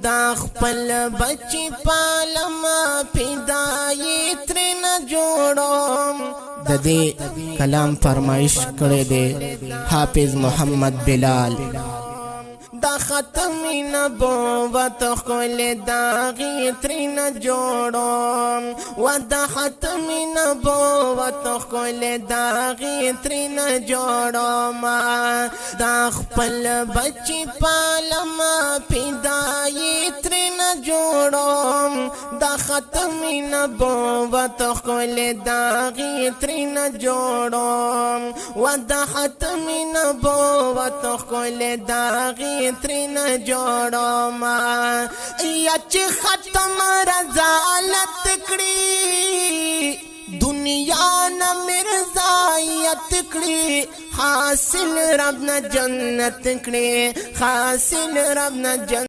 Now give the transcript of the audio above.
دا خپل بچی پالما پیدای ترن جوړم د دې کلام فرمایش کړی دی حافظ محمد بلال دا ختم نبوت خل داغی ترین جوڑم و دا ختم نبوت خل داغی ترین جوڑم دا خپل بچی پالم پیدای ترین جوڑم دا ختم نبوت خل داغی ترین جوڑم و دا ختم نبوت خل داغی ترین جوړم یا چې ختم رضالت کړي دنیا نه مرضایت کړي حاصل رب نه جنت کړي حاصل رب نه